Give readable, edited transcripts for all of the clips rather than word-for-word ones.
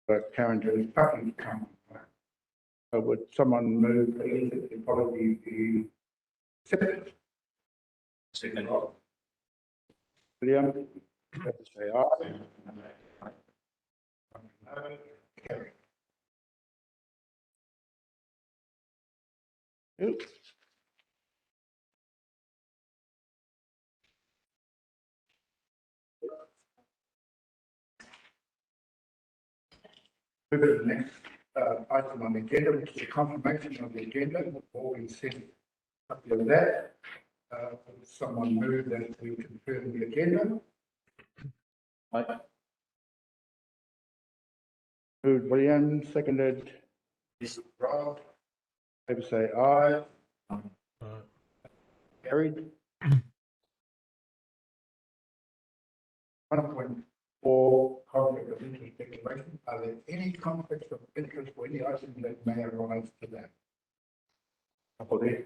But Karen is probably come. Would someone move the probably be accepted? Second. William, say aye. Carry. Oops. Move to the next item on the agenda, which is the confirmation of the agenda. Before we send up to that, would someone move that we confirm the agenda? Aye. Moved William, seconded. Yes. Rob. Favor say aye. Carried. 1.4 conflict of interest declaration. Are there any conflicts of interest for any item that may arise to that? Appear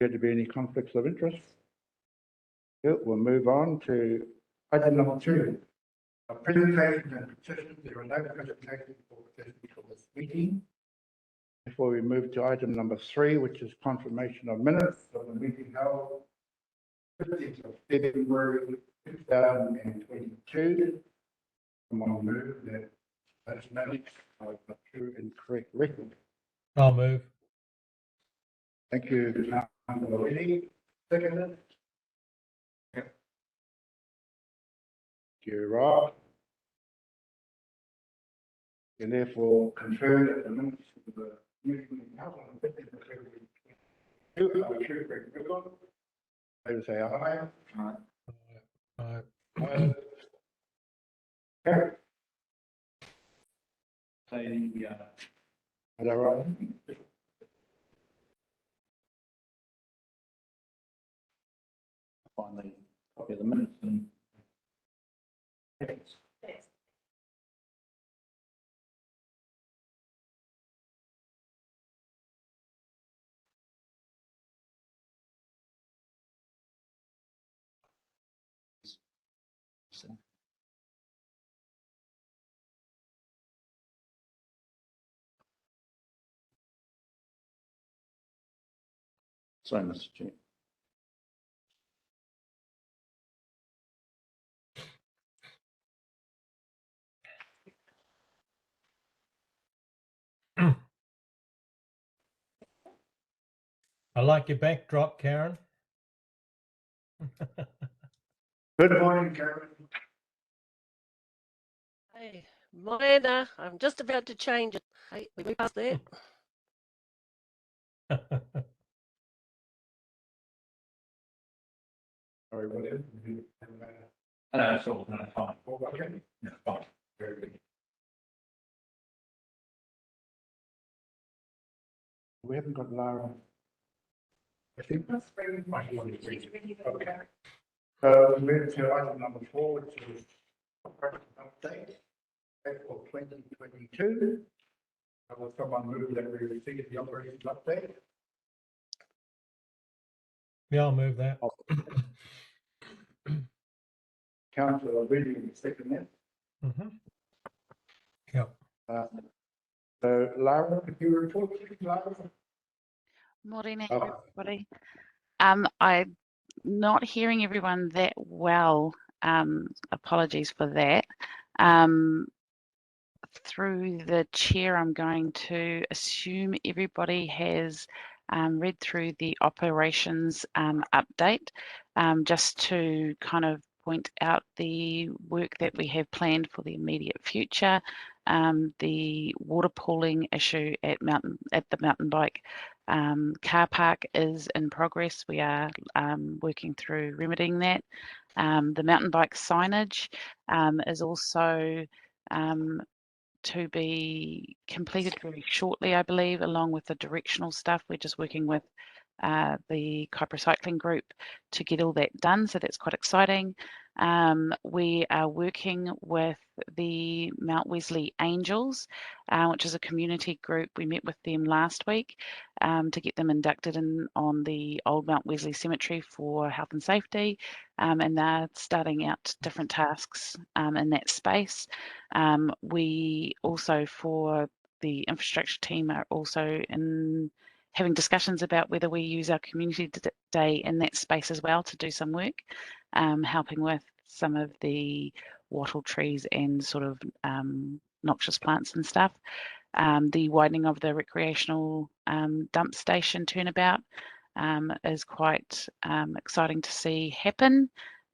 to be any conflicts of interest? Yeah, we'll move on to item number 2. A presentation and petitions. There are no presentations for petitions for this meeting. Before we move to item number 3, which is confirmation of minutes of the meeting held 15th of February 2022. Someone move that those minutes are the true and correct record. I'll move. Thank you, already. Seconded. Yep. Thank you, Rob. And therefore confirm that the minutes of the meeting held on 15th of February 2022 are the true and correct record. They say aye. Aye. Aye. Carry. Say is that right? find the copy of the minutes and sorry, Mr. Chair. I like your backdrop, Karen. Good morning, Karen. Hey, mine, I'm just about to change it. Hey, we move past that. Sorry, what is it? No, it's all fine. Okay. Yeah, fine. Very good. We haven't got Lara. I think that's very much. Okay. We move to item number 4, which is operating update, April 2022. Will someone move that we receive the operating update? Yeah, I'll move that. Councillor William, second that. Yep. So Lara, could you report, Lara? Morning, everybody. I'm not hearing everyone that well. Apologies for that. Through the chair, I'm going to assume everybody has read through the operations update, just to kind of point out the work that we have planned for the immediate future. The water pooling issue at the mountain bike car park is in progress. We are working through remedying that. The mountain bike signage is also to be completed very shortly, I believe, along with the directional stuff. We're just working with the Kypro Cycling Group to get all that done, so that's quite exciting. We are working with the Mount Wesley Angels, which is a community group. We met with them last week to get them inducted in on the old Mount Wesley Cemetery for health and safety, and they're starting out different tasks in that space. We also, for the infrastructure team, are also having discussions about whether we use our community day in that space as well to do some work, helping with some of the wattle trees and sort of noxious plants and stuff. The widening of the recreational dump station turnabout is quite exciting to see happen.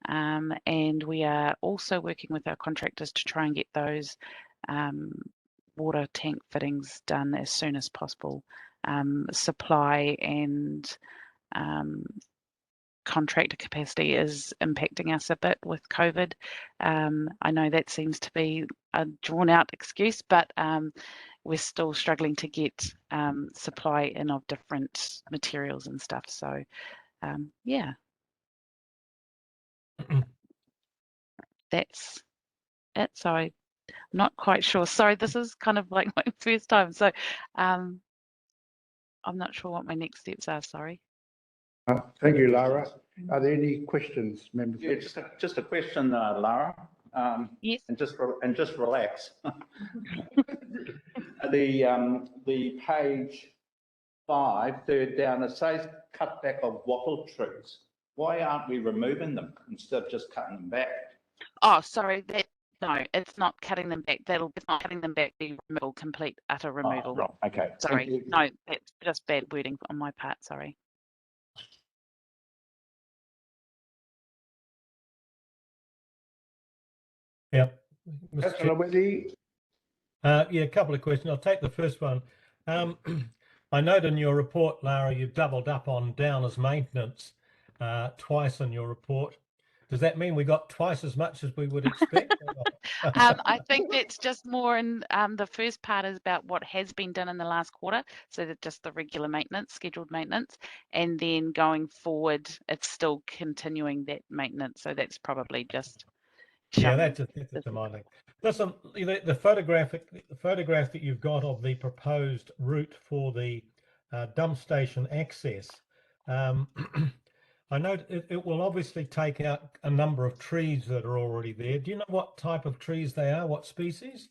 And we are also working with our contractors to try and get those water tank fittings done as soon as possible. Supply and contractor capacity is impacting us a bit with COVID. I know that seems to be a drawn out excuse, but we're still struggling to get supply in of different materials and stuff. So yeah, that's it. So I'm not quite sure. Sorry, this is kind of like my first time. So I'm not sure what my next steps are, sorry. Thank you, Lara. Are there any questions, members? Yeah, just a question, Lara. Yes. And just relax. The page 5, third down, it says cutback of wattle trees. Why aren't we removing them instead of just cutting them back? Oh, sorry. No, it's not cutting them back. It's not cutting them back. The removal, complete, utter removal. Oh, right. Okay. Sorry. No, that's just bad wording on my part. Sorry. Yeah. Councillor Weddy? Yeah, a couple of questions. I'll take the first one. I note in your report, Lara, you've doubled up on downers maintenance twice in your report. Does that mean we got twice as much as we would expect? I think that's just more in the first part is about what has been done in the last quarter. So that just the regular maintenance, scheduled maintenance, and then going forward, it's still continuing that maintenance. So that's probably just yeah, that's a my thing. Listen, the photograph that you've got of the proposed route for the dump station access. I know it will obviously take out a number of trees that are already there. Do you know what type of trees they are? What species?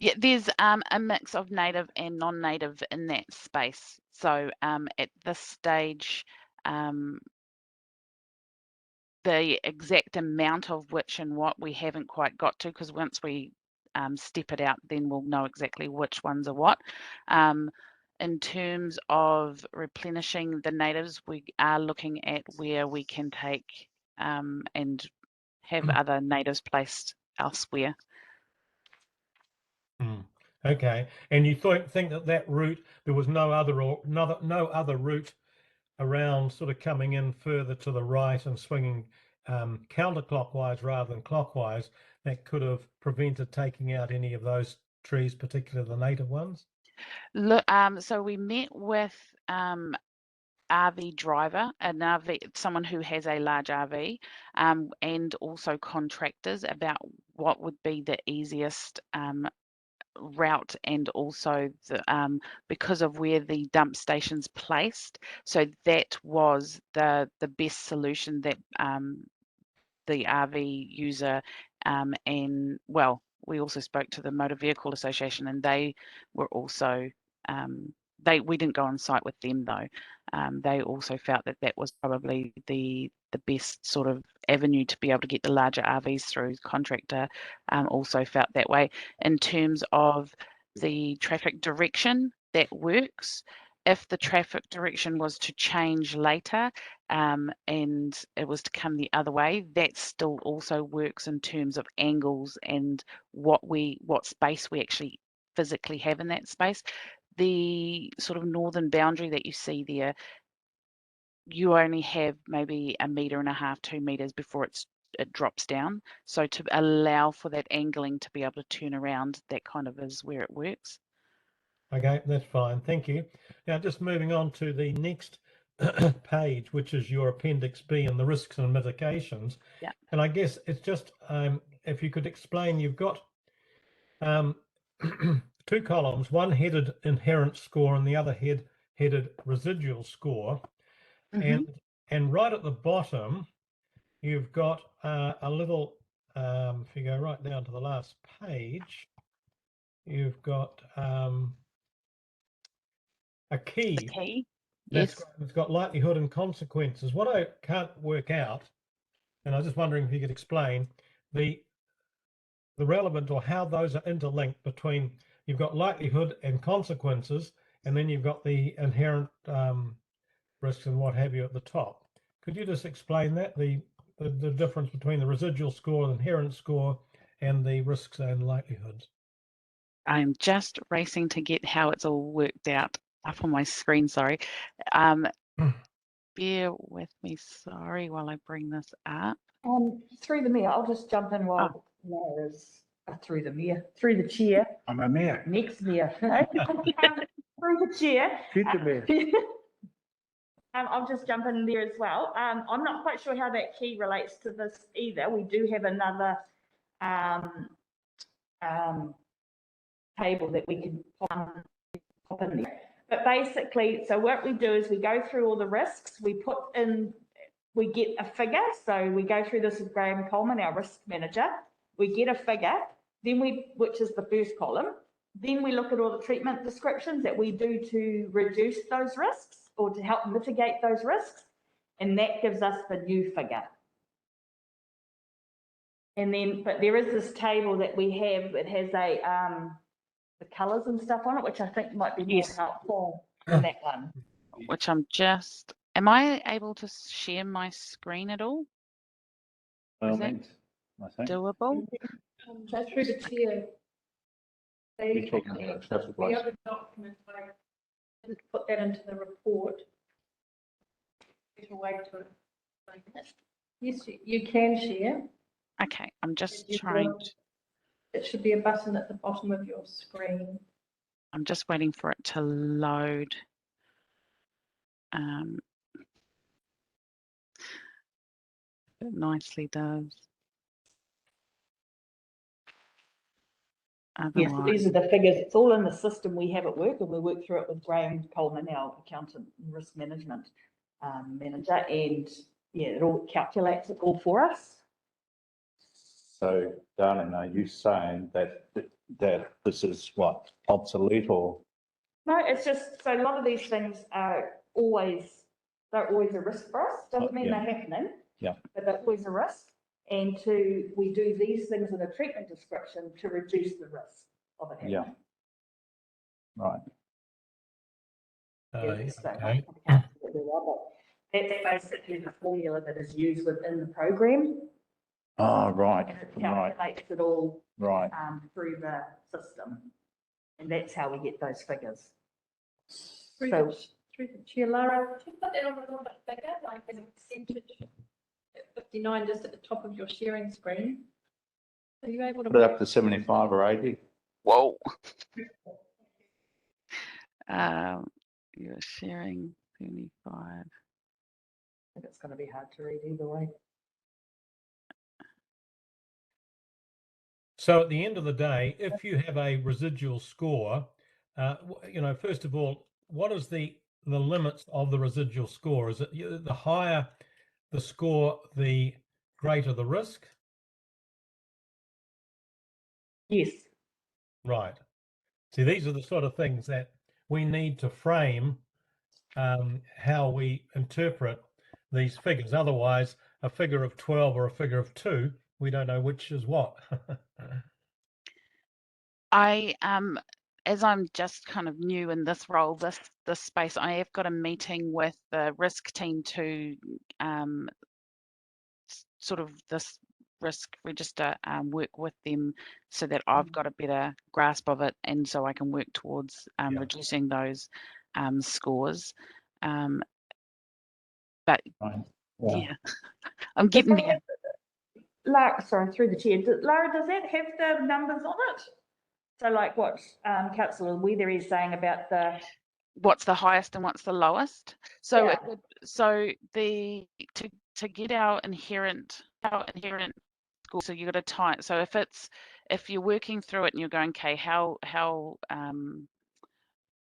Yeah, there's a mix of native and non-native in that space. So at this stage, the exact amount of which and what we haven't quite got to, because once we step it out, then we'll know exactly which ones are what. In terms of replenishing the natives, we are looking at where we can take and have other natives placed elsewhere. Okay, and you think that route, there was no other route around, sort of coming in further to the right and swinging counterclockwise rather than clockwise, that could have prevented taking out any of those trees, particularly the native ones? Look, so we met with RV driver, someone who has a large RV, and also contractors about what would be the easiest route, and also because of where the dump station's placed. So that was the best solution that the RV user and well, we also spoke to the Motor Vehicle Association, and they were also we didn't go on site with them though. They also felt that that was probably the best sort of avenue to be able to get the larger RVs through. Contractor also felt that way. In terms of the traffic direction, that works. If the traffic direction was to change later and it was to come the other way, that still also works in terms of angles and what space we actually physically have in that space. The sort of northern boundary that you see there, you only have maybe 1.5 meters, 2 meters before it drops down. So to allow for that angling to be able to turn around, that kind of is where it works. Okay, that's fine. Thank you. Now, just moving on to the next page, which is your Appendix B and the risks and mitigations. Yeah. And I guess it's just if you could explain, you've got two columns, one headed inherent score and the other headed residual score. And right at the bottom, you've got a little, if you go right down to the last page, you've got a key. The key. That's Yes. great. It's got likelihood and consequences. What I can't work out, and I was just wondering if you could explain the relevant or how those are interlinked between, you've got likelihood and consequences, and then you've got the inherent risks and what have you at the top. Could you just explain that, the difference between the residual score, the inherent score, and the risks and likelihoods? I'm just racing to get how it's all worked out up on my screen, sorry. Bear with me, sorry, while I bring this up. Through the mayor, I'll just jump in while Laura's through the chair, I'm a mayor. next mayor. Through the chair. Future mayor. I'll just jump in there as well. I'm not quite sure how that key relates to this either. We do have another table that we can pop in there. But basically, so what we do is we go through all the risks, we get a figure. So we go through this with Graham Coleman, our risk manager. We get a figure, then which is the first column. Then we look at all the treatment descriptions that we do to reduce those risks or to help mitigate those risks. And that gives us the new figure. And then, but there is this table that we have, it has the colours and stuff on it, which I think might be more helpful than that one. Which am I able to share my screen at all? Well, Is that I think. doable? So through the chair. We're talking about traffic The lights. other document, I didn't put that into the report. Better way to explain it. Yes, you can share. Okay, I'm just You trying. want- It should be a button at the bottom of your screen. I'm just waiting for it to load. It nicely does. Yes, Otherwise, these are the figures. It's all in the system we have at work, and we work through it with Graham Coleman, our accountant and risk management manager. And yeah, it all calculates it all for us. So, darling, are you saying that this is what, obsolete or? No, it's just, so a lot of these things are always, they're always a risk for us. Doesn't mean Yeah. they're happening. Yeah. But they're always a risk. And we do these things in a treatment description to reduce the risk of it happening. Yeah. Right. So Okay. I can't do it very well, but that's basically the formula that is used within the program. Oh, And right, it right, calculates it all right. through the system. And that's how we get those figures. Through So the chair, Lara, could you put that on a little bit bigger, like as a percentage? At 59, just at the top of your sharing screen. Are you able to? Put it up to 75 or 80. whoa. You're sharing 75. I think it's going to be hard to read either way. So at the end of the day, if you have a residual score, first of all, what is the limits of the residual score? Is it the higher the score, the greater the risk? Yes. Right. See, these are the sort of things that we need to frame how we interpret these figures. Otherwise, a figure of 12 or a figure of 2, we don't know which is what. As I'm just kind of new in this role, this space, I have got a meeting with the risk team to sort of this risk register, work with them so that I've got a better grasp of it, and so I can work towards reducing those scores. But Right. yeah, I'm getting there. Lara, sorry, through the chair. Lara, does that have the numbers on it? So like what Councillor Weather is saying about the what's the highest and what's the lowest. So Yeah. it would, so the to get our inherent score, so you got to time. So if you're working through it and you're going, okay, how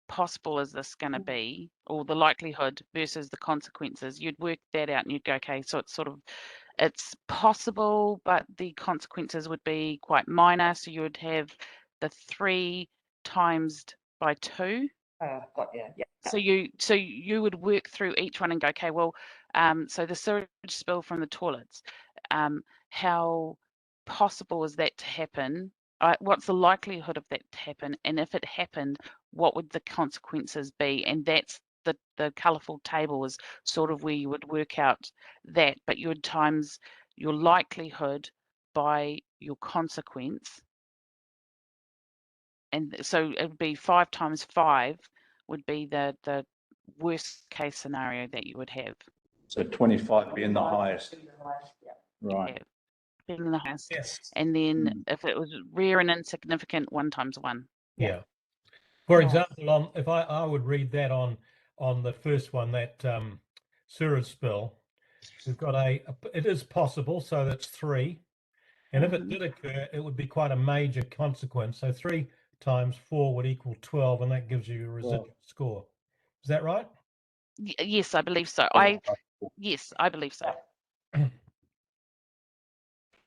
possible is this going to be, or the likelihood versus the consequences, you'd work that out and you'd go, okay, so it's possible, but the consequences would be quite minor. So you would have the 3 times by 2. Got you. Yeah. So you would work through each one and go, okay, well, so the sewage spill from the toilets, how possible is that to happen? What's the likelihood of that to happen? And if it happened, what would the consequences be? And that's the colourful table is sort of where you would work out that, but you would times your likelihood by your consequence. And so it would be 5 times 5 would be the worst case scenario that you would have. So 25 being the highest, right? Have, being the highest. Yes. And then if it was rare and insignificant, 1 times 1. Yeah. For Yeah. example, if I would read that on the first one, that sewage spill, we've got it is possible, so that's 3. And if it did occur, it would be quite a major consequence. So 3 times 4 would equal 12, and that gives you a residual score. Is that right? Yes, I believe so. Yes, I believe so.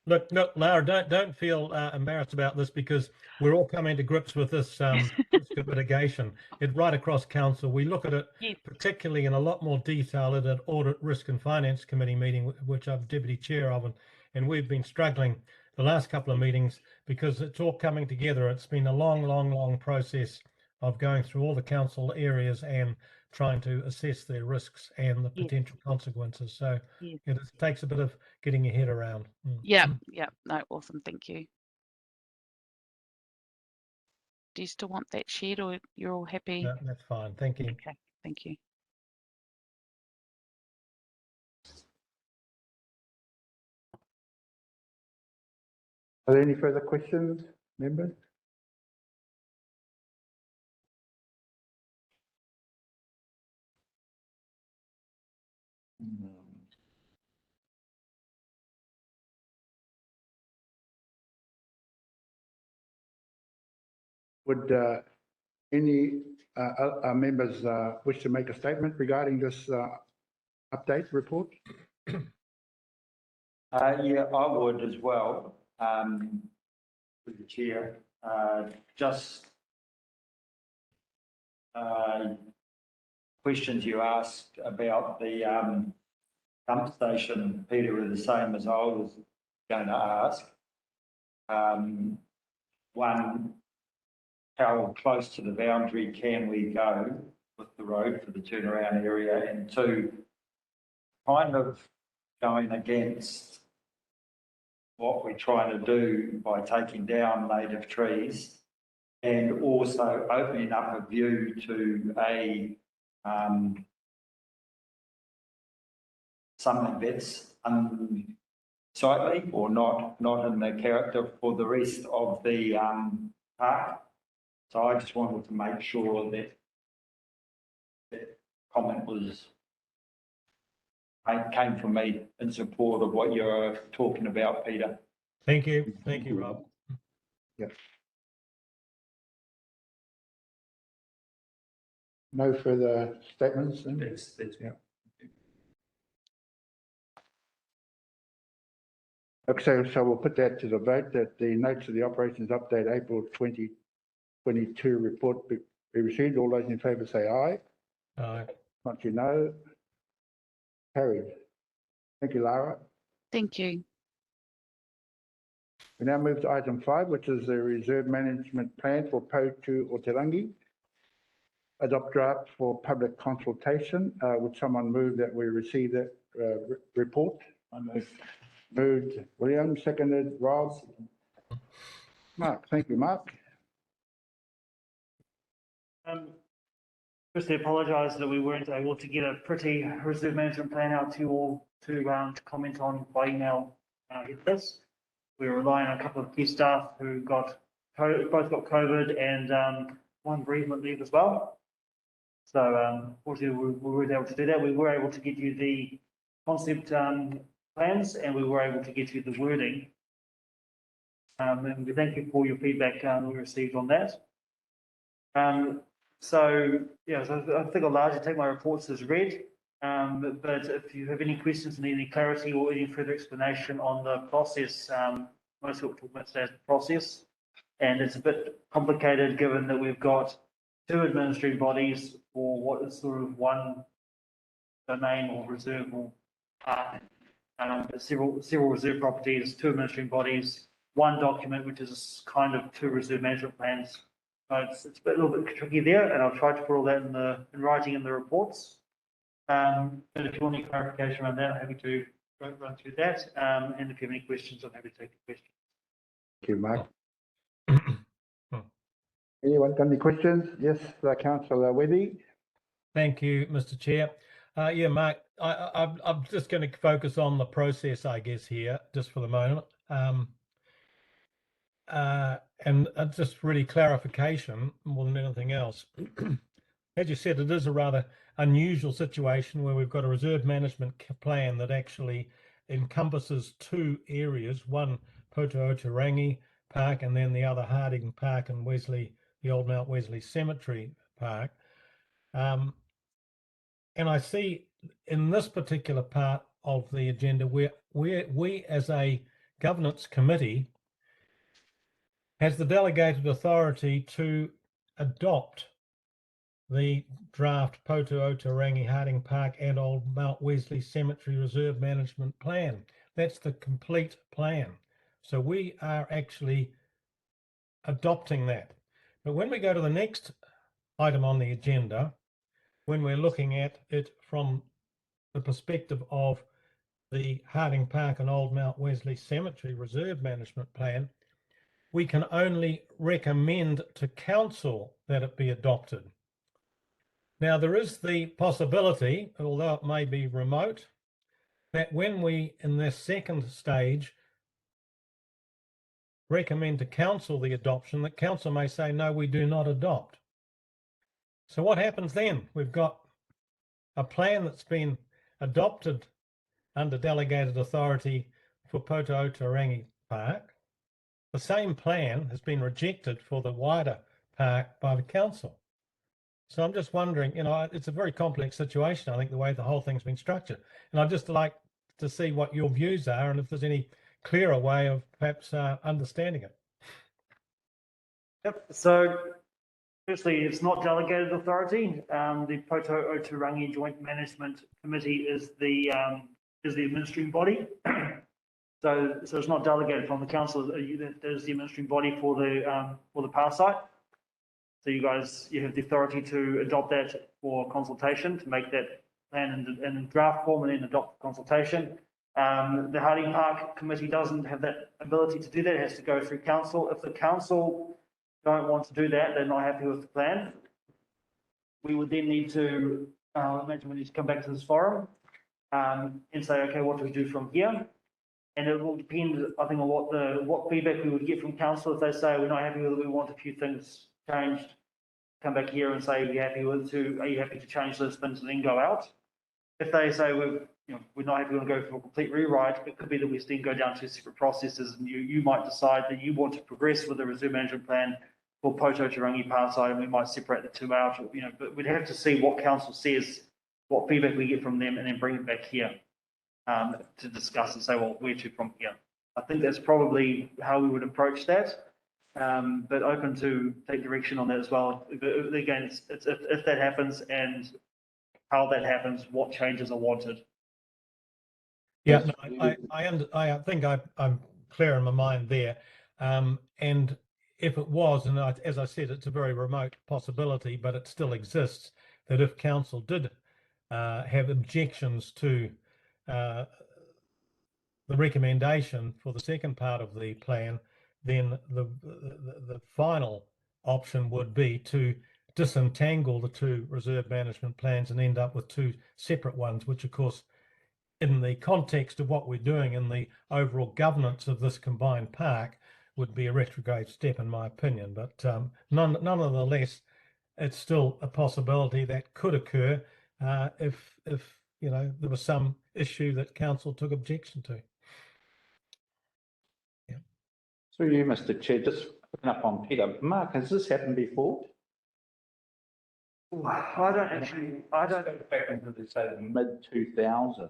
Look, Lara, don't feel embarrassed about this, because we're all coming to grips with this risk of mitigation. It right across council. We look at it Yes. particularly in a lot more detail at an Audit, Risk and Finance Committee meeting, which I'm deputy chair of, and we've been struggling the last couple of meetings because it's all coming together. It's been a long process of going through all the council areas and trying to assess their risks and the potential consequences. So it takes a bit of getting your head around. Yeah. No, awesome. Thank you. Do you still want that shared, or you're all happy? No, that's fine. Thank you. Okay, thank you. Are there any further questions, members? Would any members wish to make a statement regarding this update report? Yeah, I would as well, with the chair. Just questions you asked about the dump station, Peter, are the same as I was going to ask. One, how close to the boundary can we go with the road for the turnaround area? And 2, kind of going against what we're trying to do by taking down native trees, and also opening up a view to a something that's unsightly or not in the character for the rest of the park. So I just wanted to make sure that that comment came from me in support of what you're talking about, Peter. Thank you, Rob. Yep. No further statements? Then? That's yeah. Okay, so we'll put that to the vote, that the notes of the operations update April 2022 report be received. All those in favour say aye. Aye. Once you know, carried. Thank you, Lara. Thank you. We now move to item 5, which is the reserve management plan for Po2 Rangi. Adopt draft for public consultation. Would someone move that we receive that report? I move. Moved William, seconded Rob. Mark, thank you, Mark. Firstly, apologise that we weren't able to get a pretty reserve management plan out to you all to comment on by email with this. We were relying on a couple of key staff who both got COVID and one bereavement leave as well. So fortunately, we weren't able to do that. We were able to get you the concept plans, and we were able to get you the wording. And we thank you for your feedback we received on that. So yeah, so I think I'll largely take my reports as read. But if you have any questions, need any clarity or any further explanation on the process, most of it talk about today's process. And it's a bit complicated given that we've got two administrative bodies for what is sort of one domain or reserve or several reserve properties, two administrative bodies, one document, which is kind of two reserve management plans. So it's a little bit tricky there, and I'll try to put all that in writing in the reports. But if you want any clarification around that, I'm happy to run through that. And if you have any questions, I'm happy to take the questions. Thank you, Mark. Anyone got any questions? Yes, Councillor Webby. Thank you, Mr. Chair. Yeah, Mark, I'm just going to focus on the process, I guess, here, just for the moment. And just really clarification more than anything else. As you said, it is a rather unusual situation where we've got a reserve management plan that actually encompasses two areas, one Rangi Park and then the other Harding Park and Wesley, the old Mount Wesley Cemetery Park. And I see in this particular part of the agenda where we as a governance committee has the delegated authority to adopt the draft Rangi Harding Park and Old Mount Wesley Cemetery Reserve Management Plan. That's the complete plan. So we are actually adopting that. But when we go to the next item on the agenda, when we're looking at it from the perspective of the Harding Park and Old Mount Wesley Cemetery Reserve Management Plan, we can only recommend to council that it be adopted. Now, there is the possibility, although it may be remote, that when we, in this second stage, recommend to council the adoption, that council may say, no, we do not adopt. So what happens then? We've got a plan that's been adopted under delegated authority for Rangi Park. The same plan has been rejected for the wider park by the council. So I'm just wondering, it's a very complex situation, I think, the way the whole thing's been structured. And I'd just like to see what your views are and if there's any clearer way of perhaps understanding it. Yep. So firstly, it's not delegated authority. The Rangi Joint Management Committee is the administrating body. So it's not delegated from the council. There's the administrating body for the power site. So you have the authority to adopt that for consultation, to make that plan in draft form and then adopt the consultation. The Harding Park Committee doesn't have that ability to do that. It has to go through council. If the council don't want to do that, they're not happy with the plan, we would then need to, imagine we need to come back to this forum and say, okay, what do we do from here? And it will depend, I think, on what feedback we would get from council. If they say we're not happy with it, we want a few things changed, come back here and say, are you happy to change those things and then go out? If they say we're not happy, we want to go for a complete rewrite, it could be that we then go down to separate processes, and you might decide that you want to progress with the reserve management plan for Rangi Park side, and we might separate the two out. But we'd have to see what council says, what feedback we get from them, and then bring it back here to discuss and say, well, where to from here. I think that's probably how we would approach that. But open to take direction on that as well. Again, it's if that happens and how that happens, what changes are wanted. Yeah, no, I think I'm clear in my mind there. And if it was, and as I said, it's a very remote possibility, but it still exists, that if council did have objections to the recommendation for the second part of the plan, then the final option would be to disentangle the two reserve management plans and end up with two separate ones, which of course, in the context of what we're doing in the overall governance of this combined park, would be a retrograde step in my opinion. But nonetheless, it's still a possibility that could occur if there was some issue that council took objection to. Through you, Mr. Chair, just picking up on Peter. Mark, has this happened before? I don't, Go back into the, say, the mid-2000s.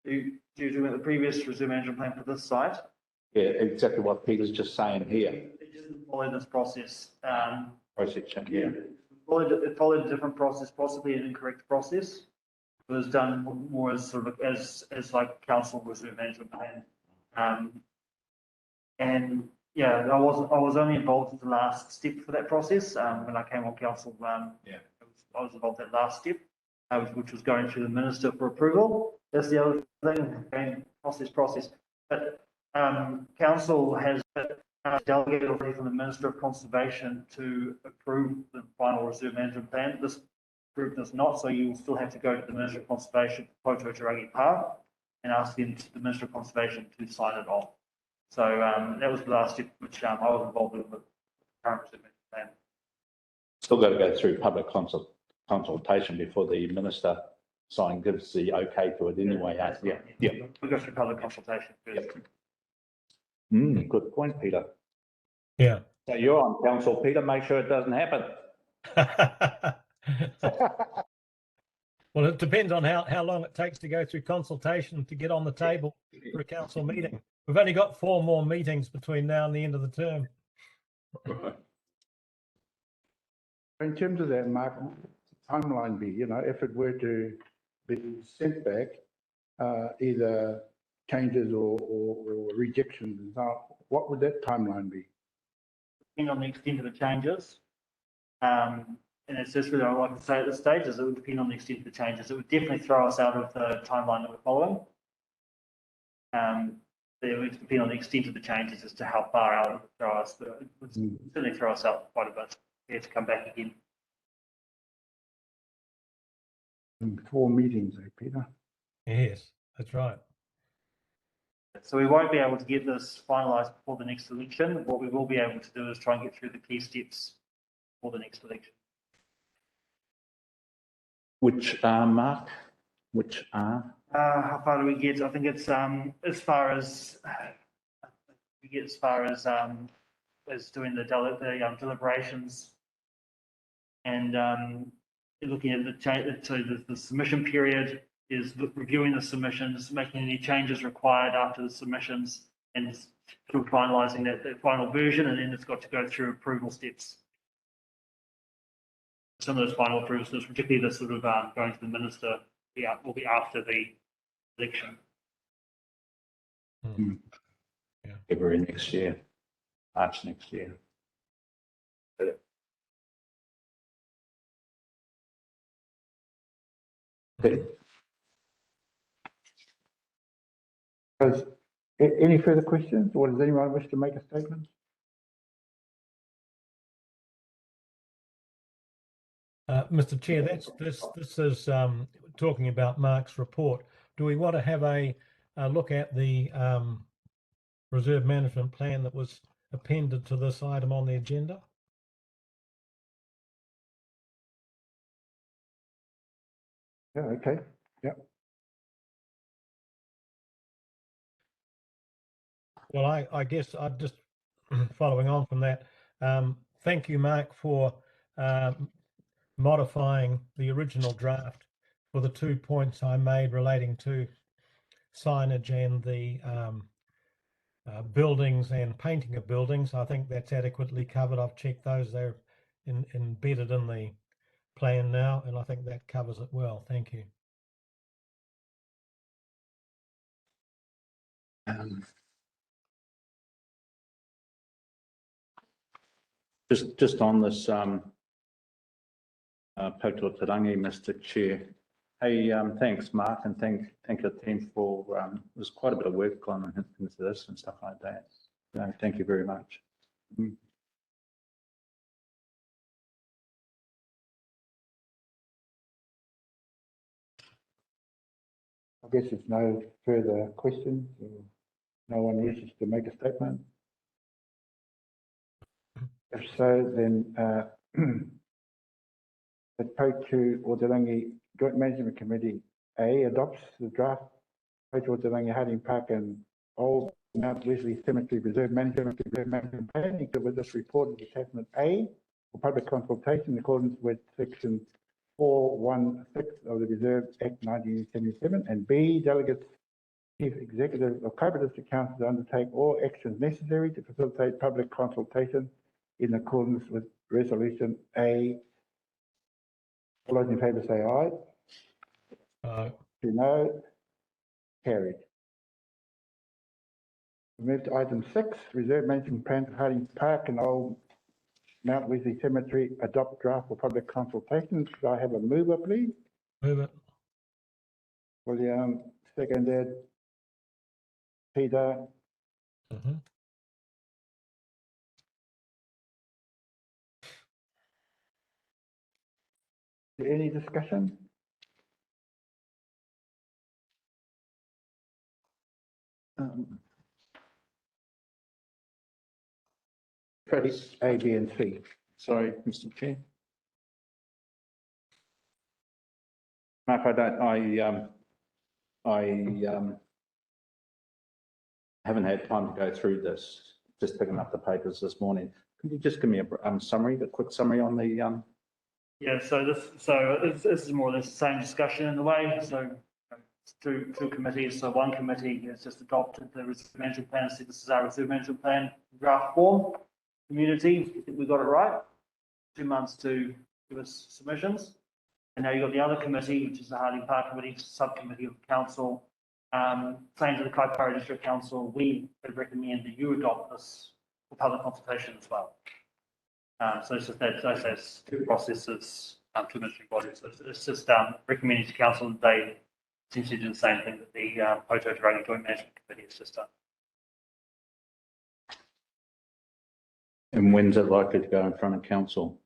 do you want the previous reserve management plan for this site? Yeah, exactly what Peter's just saying here. It didn't follow this process. Prosecution, yeah. It followed a different process, possibly an incorrect process. It was done more as sort of as like council reserve management plan. And yeah, I was only involved in the last step for that process. When I came on council, I was involved in that last step, which was going through the minister for approval. That's the other thing, again, process. But council has delegated authority from the Minister of Conservation to approve the final reserve management plan. This group does not, so you will still have to go to the Minister of Conservation, Poto Tarangi Park, and ask the Minister of Conservation to sign it off. So that was the last step which I was involved in with the current reserve management plan. Still got to go through public consultation before the minister gives the okay to it anyway. Yeah. We go through public consultation first. Good point, Peter. Yeah. So you're on council, Peter. Make sure it doesn't happen. Well, it depends on how long it takes to go through consultation to get on the table for a council meeting. We've only got 4 more meetings between now and the end of the term. In terms of that, Mark, timeline be, if it were to be sent back, either changes or rejections, what would that timeline be? Depending on the extent of the changes, and it's just really all I can say at this stage is it would depend on the extent of the changes. It would definitely throw us out of the timeline that we're following. It would depend on the extent of the changes as to how far out it would throw us, but it would certainly throw us out quite a bit. We have to come back again. 4 meetings, Peter? Yes, that's right. So we won't be able to get this finalised before the next election. What we will be able to do is try and get through the key steps for the next election. Which are, Mark? Which are? How far do we get? I think it's as far as doing the deliberations and looking at the submission period is reviewing the submissions, making any changes required after the submissions, and still finalising that final version, and then it's got to go through approval steps. Some of those final approval steps, particularly the sort of going to the minister, will be after the election. Yeah. February next year, March next year. Okay. Any further questions, or does anyone wish to make a statement? Mr. Chair, this is talking about Mark's report. Do we want to have a look at the reserve management plan that was appended to this item on the agenda? Yeah, okay. Yeah. Well, I guess I'm just following on from that. Thank you, Mark, for modifying the original draft for the 2 points I made relating to signage and the buildings and painting of buildings. I think that's adequately covered. I've checked those. They're embedded in the plan now, and I think that covers it well. Thank you. Just on this Poto Tarangi, Mr. Chair. Hey, thanks, Mark, and thank your team for there's quite a bit of work gone into this and stuff like that. Thank you very much. I guess there's no further questions. No one wishes to make a statement. If so, then the Potu Rangi Joint Management Committee A adopts the draft Potu Rangi Harding Park and Old Mount Wesley Cemetery Reserve Management Plan, included with this report of attachment A for public consultation in accordance with section 416 of the Reserve Act 1977, and B, delegates Chief Executive of Cobra District Council to undertake all actions necessary to facilitate public consultation in accordance with Resolution A. All those in favour say aye. No. Carried. We move to item 6, Reserve Management Plan for Harding Park and Old Mount Wesley Cemetery, adopt draft for public consultation. Could I have a mover, please? Move it. William, seconded. Peter, Mhm. any discussion? Chris, A, B, and C. sorry, Mr. Chair. Mark, I haven't had time to go through this, just picking up the papers this morning. Could you just give me a summary, a quick summary on the, Yeah, so this is more or less the same discussion in a way. So two committees. So one committee has just adopted the reserve management plan. So this is our reserve management plan draft form. Community, I think we got it right. 2 months to give us submissions. And now you've got the other committee, which is the Harding Park Committee, subcommittee of the council. Saying to the Kaipara District Council, we would recommend that you adopt this for public consultation as well. So it's just that those two processes, two ministry bodies. So it's just recommending to council that they essentially do the same thing that the Potu Rangi Joint Management Committee has just done. and when's it likely to go in front of council?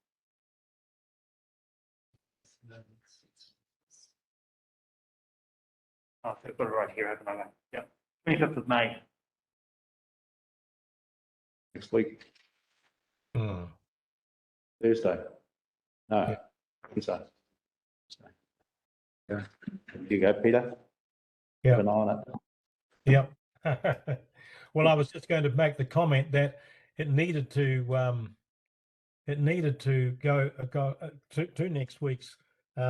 Oh, I've got it right here, haven't I? Yeah, 25th of May. Next week, Hmm. Thursday? No, Yeah. Wednesday. Yeah. You go, Peter? Yeah. Have an eye on it. Yep. Well, I was just going to make the comment that it needed to go to next week's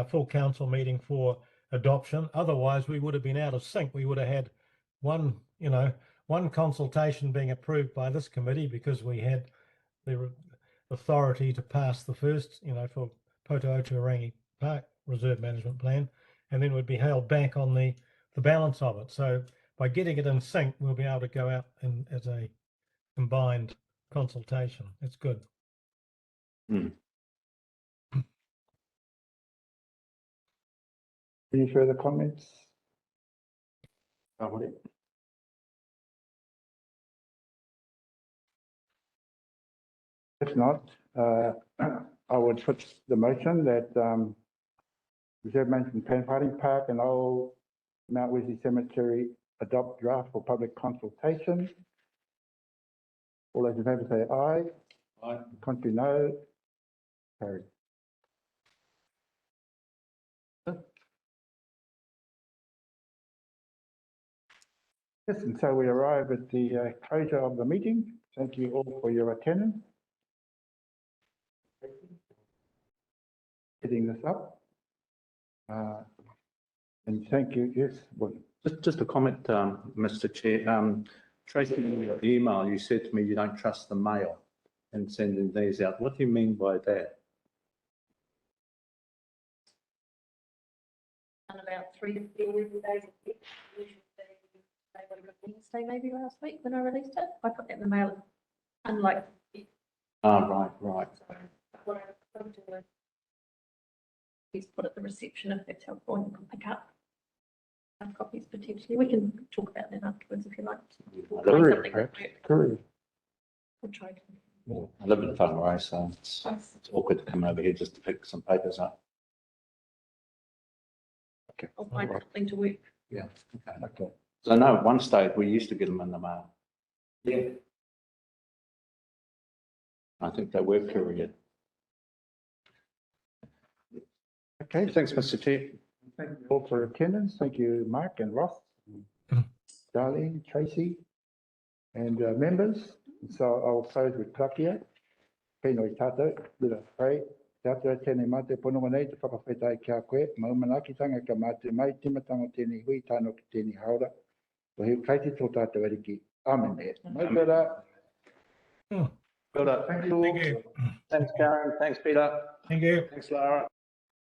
full council meeting for adoption. Otherwise, we would have been out of sync. We would have had one consultation being approved by this committee because we had the authority to pass the first, for Potu Rangi Park Reserve Management Plan, and then would be held back on the balance of it. So by getting it in sync, we'll be able to go out as a combined consultation. It's good. Any further comments? If not, I would put the motion that Reserve Management Plan for Harding Park and Old Mount Wesley Cemetery adopt draft for public consultation. All those in favour say aye. Aye. Contrary, no. Carried. Yes, and so we arrive at the closure of the meeting. Thank you all for your attendance. Setting this up. And thank you, yes. Well, Just a comment, Mr. Chair. Tracy, in your email, you said to me you don't trust the mail in sending these out. What do you mean by that? And about 3 to 4 working days. Wednesday maybe last week when I released it. I put that in the mail. Unlike. Right. What I put to the. Please put at the reception if that's helpful and you can pick up. Copies potentially. We can talk about that afterwards if you like. Courier. We'll try. I live in Whangarei, so it's awkward to come over here just to pick some papers up. Okay. I'll find something to work. Yeah. Okay. Okay. So I know at one stage we used to get them in the mail. Yeah. I think that work period. Okay, Thanks, Mr. Chair. thank you all for attendance. Thank you, Mark and Ross, Darlene, Tracy, and members. So I'll close with Klakia. Pēnoi tātou, let us pray. Tātou tēnei mate pononga nei, te whakawhetai kia koe, maumanakitanga ka mate mai, timatanga tēnei hui, tāno ki tēnei haura. Ko heu kaiti tō tātou ariki. Amen. Mai pera. Build up. Thank you. Thanks, Karen. Thanks, Peter. Thank you. Thanks, Lara.